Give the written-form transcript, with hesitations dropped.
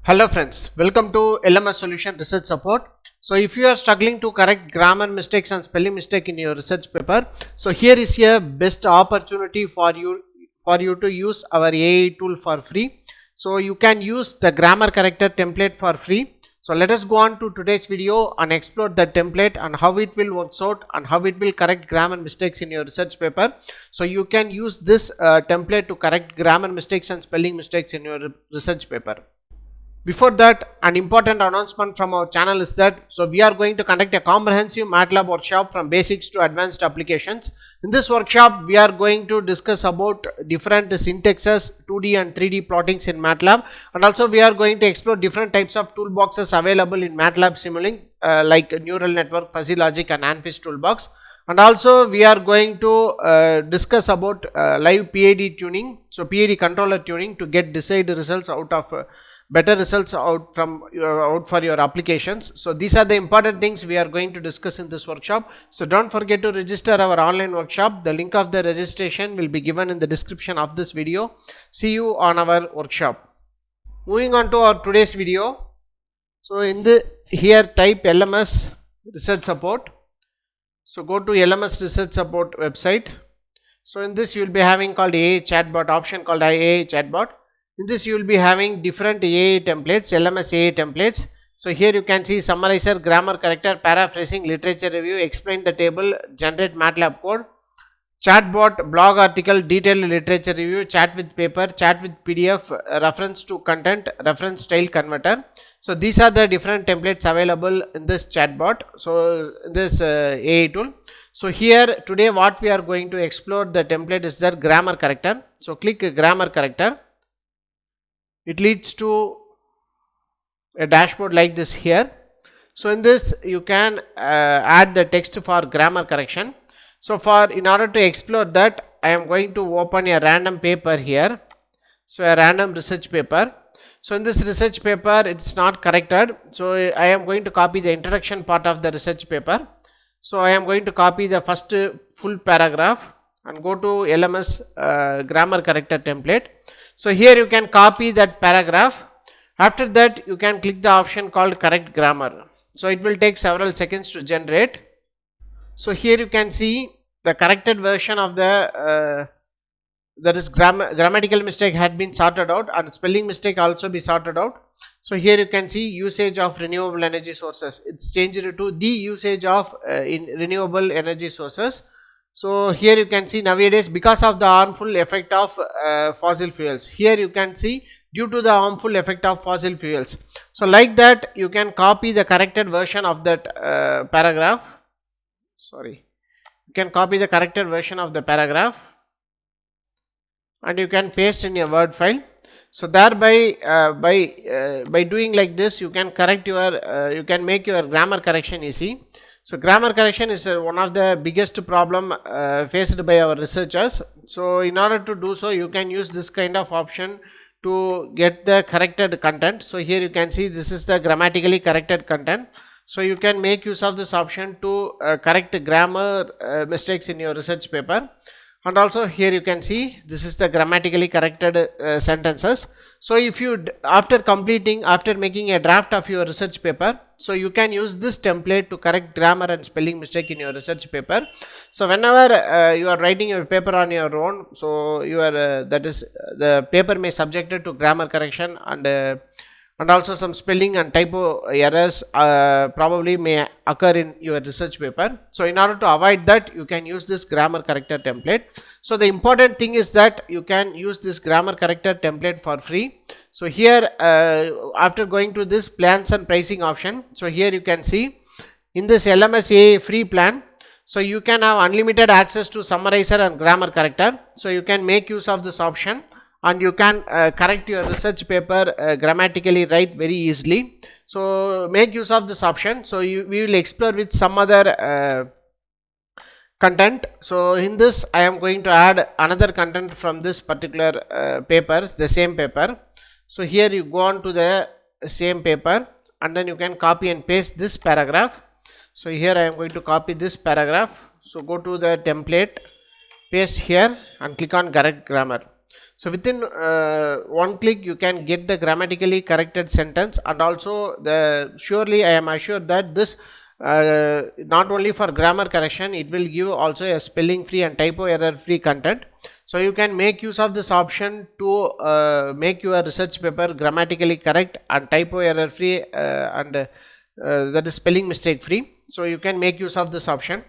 Hello friends, welcome to LMS Solution Research Support. So if you are struggling to correct grammar mistakes and spelling mistake in your research paper, so here is a best opportunity for you to use our AI tool for free. So you can use the grammar corrector template for free. So let us go on to today's video and explore the template and how it will work out and how it will correct grammar mistakes in your research paper. So you can use this template to correct grammar mistakes and spelling mistakes in your research paper. Before that, an important announcement from our channel is that we are going to conduct a comprehensive MATLAB workshop from basics to advanced applications. In this workshop, we are going to discuss about different syntaxes, 2D and 3D plottings in MATLAB, and also we are going to explore different types of toolboxes available in MATLAB Simulink like neural network, fuzzy logic and ANFIS toolbox. And also we are going to discuss about live PID tuning, so PID controller tuning to get desired results out of better results out for your applications. So these are the important things we are going to discuss in this workshop. So don't forget to register our online workshop. The link of the registration will be given in the description of this video. See you on our workshop. Moving on to our today's video. So in the here type LMS Research Support. So go to LMS Research Support website. So in this you will be having called AI chatbot option called AI chatbot. In this you will be having different AI templates, LMS AI templates. So here you can see summarizer, grammar corrector, paraphrasing, literature review, explain the table, generate MATLAB code, chatbot, blog article, detailed literature review, chat with paper, chat with PDF, reference to content, reference style converter. So these are the different templates available in this chatbot. So in this AI tool. So here today what we are going to explore the template is the grammar corrector. So click grammar corrector. It leads to a dashboard like this here. So in this you can add the text for grammar correction. So in order to explore that, I am going to open a random paper here. So a random research paper. So in this research paper it is not corrected. So I am going to copy the introduction part of the research paper. So I am going to copy the first full paragraph and go to LMS grammar corrector template. So here you can copy that paragraph. After that you can click the option called correct grammar. So it will take several seconds to generate. So here you can see the corrected version of the that is grammatical mistake had been sorted out and spelling mistake also be sorted out. So here you can see usage of renewable energy sources. It's changed to the usage of in renewable energy sources. So here you can see nowadays because of the harmful effect of fossil fuels. Here you can see due to the harmful effect of fossil fuels. So like that you can copy the corrected version of that paragraph. Sorry, you can copy the corrected version of the paragraph and you can paste in your Word file. So thereby by doing like this you can correct your you can make your grammar correction easy. So grammar correction is one of the biggest problem faced by our researchers. So in order to do so you can use this kind of option to get the corrected content. So here you can see this is the grammatically corrected content. So you can make use of this option to correct grammar mistakes in your research paper. And also here you can see this is the grammatically corrected sentences. So if you after making a draft of your research paper, so you can use this template to correct grammar and spelling mistake in your research paper. So whenever you are writing your paper on your own, so you are that is the paper may subjected to grammar correction and also some spelling and typo errors probably may occur in your research paper. So in order to avoid that you can use this grammar corrector template. So the important thing is that you can use this grammar corrector template for free. So here after going to this plans and pricing option, so here you can see in this LMS AI free plan, so you can have unlimited access to summarizer and grammar corrector. So you can make use of this option and you can correct your research paper grammatically right very easily. So make use of this option. So we will explore with some other content. So in this I am going to add another content from this particular paper, the same paper. So here you go on to the same paper and then you can copy and paste this paragraph. So here I am going to copy this paragraph. So go to the template, paste here and click on correct grammar. So within one click you can get the grammatically corrected sentence, and also surely I am assured that this not only for grammar correction, it will give also a spelling free and typo error free content. So you can make use of this option to make your research paper grammatically correct and typo error free and that is spelling mistake free. So you can make use of this option.